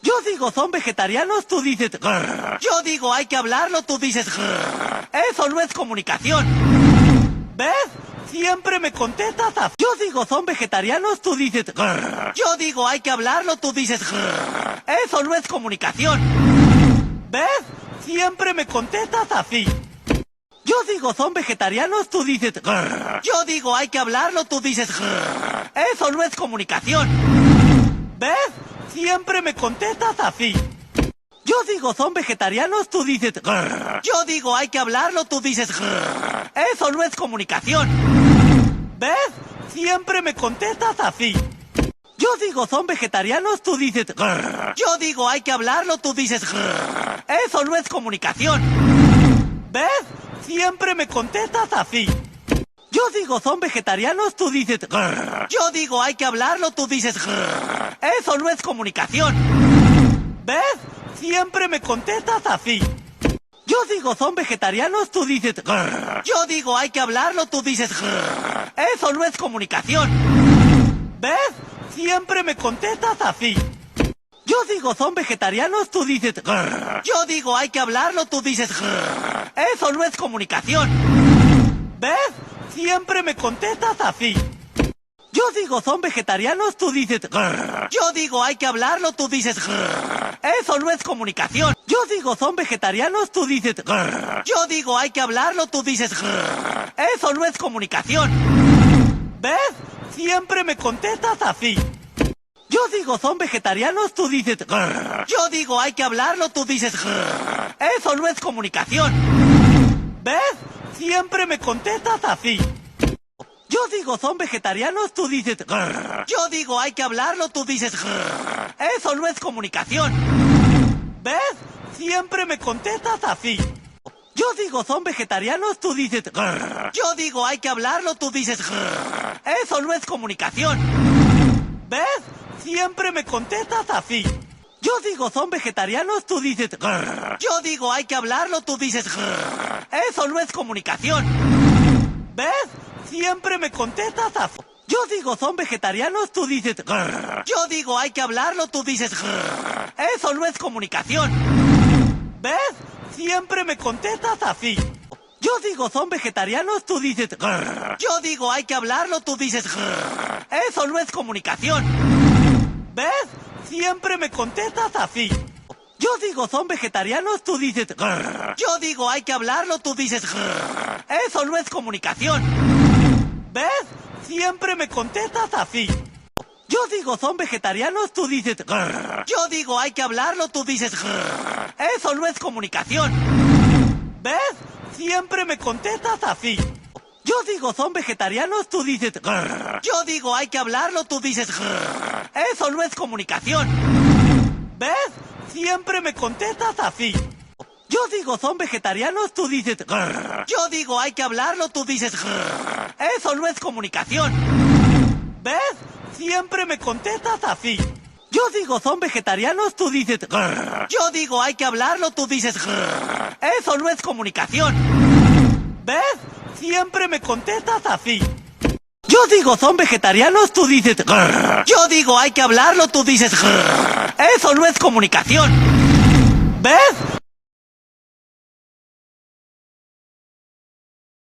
Yo digo son vegetarianos, tú dices grrr. Yo digo hay que hablarlo, tú dices grrr. Eso no es comunicación. ¿Ves? Siempre me contestas a... Yo digo son vegetarianos, tú dices grrr. Yo digo hay que hablarlo, tú dices grrr. Eso no es comunicación. ¿Ves? Siempre me contestas así. Yo digo son vegetarianos, tú dices grrr. Yo digo hay que hablarlo, tú dices grrr. Eso no es comunicación. ¿Ves? Siempre me contestas así. Yo digo son vegetarianos, tú dices grrr. Yo digo hay que hablarlo, tú dices grrr. Eso no es comunicación. ¿Ves? Siempre me contestas así. Yo digo son vegetarianos, tú dices grrr. Yo digo hay que hablarlo, tú dices grrr. Eso no es comunicación. ¿Ves? Siempre me contestas así. Yo digo son vegetarianos, tú dices grrr. Yo digo hay que hablarlo, tú dices grrr. Eso no es comunicación. ¿Ves? Siempre me contestas así. Yo digo son vegetarianos, tú dices grrr. Yo digo hay que hablarlo, tú dices grrr. Eso no es comunicación. ¿Ves? Siempre me contestas así. Yo digo son vegetarianos, tú dices grrr. Yo digo hay que hablarlo, tú dices grrr. Eso no es comunicación. ¿Ves? Siempre me contestas así. Yo digo son vegetarianos, tú dices grrr. Yo digo hay que hablarlo, tú dices grrr. Eso no es comunicación. Yo digo son vegetarianos, tú dices grrr. Yo digo hay que hablarlo, tú dices grrr. Eso no es comunicación. ¿Ves? Siempre me contestas así. Yo digo son vegetarianos, tú dices grrr. Yo digo hay que hablarlo, tú dices grrr. Eso no es comunicación. ¿Ves? Siempre me contestas así. Yo digo son vegetarianos, tú dices grrr. Yo digo hay que hablarlo, tú dices grrr. Eso no es comunicación. ¿Ves? Siempre me contestas así. Yo digo son vegetarianos, tú dices grrr. Yo digo hay que hablarlo, tú dices grrr. Eso no es comunicación. ¿Ves? Siempre me contestas así. Yo digo son vegetarianos, tú dices grrr. Yo digo hay que hablarlo, tú dices grrr. Eso no es comunicación. ¿Ves? Siempre me contestas así. Yo digo son vegetarianos, tú dices grrr. Yo digo hay que hablarlo, tú dices grrr. Eso no es comunicación. ¿Ves? Siempre me contestas así. Yo digo son vegetarianos, tú dices grrr. Yo digo hay que hablarlo, tú dices grrr. Eso no es comunicación. ¿Ves? Siempre me contestas así. Yo digo son vegetarianos, tú dices grrr. Yo digo hay que hablarlo, tú dices grrr. Eso no es comunicación. ¿Ves? Siempre me contestas así. Yo digo son vegetarianos, tú dices grrr. Yo digo hay que hablarlo, tú dices grrr. Eso no es comunicación. ¿Ves? Siempre me contestas así. Yo digo son vegetarianos, tú dices grrr. Yo digo hay que hablarlo, tú dices grrr. Eso no es comunicación. ¿Ves? Siempre me contestas así. Yo digo son vegetarianos, tú dices grrr. Yo digo hay que hablarlo, tú dices grrr. Eso no es comunicación. ¿Ves? Siempre me contestas así. Yo digo son vegetarianos, tú dices grrr. Yo digo hay que hablarlo, tú dices grrr. Eso no es comunicación. ¿Ves? Siempre me contestas así. Yo digo son vegetarianos, tú dices grrr. Yo digo hay que hablarlo, tú dices grrr. Eso no es comunicación. ¿Ves?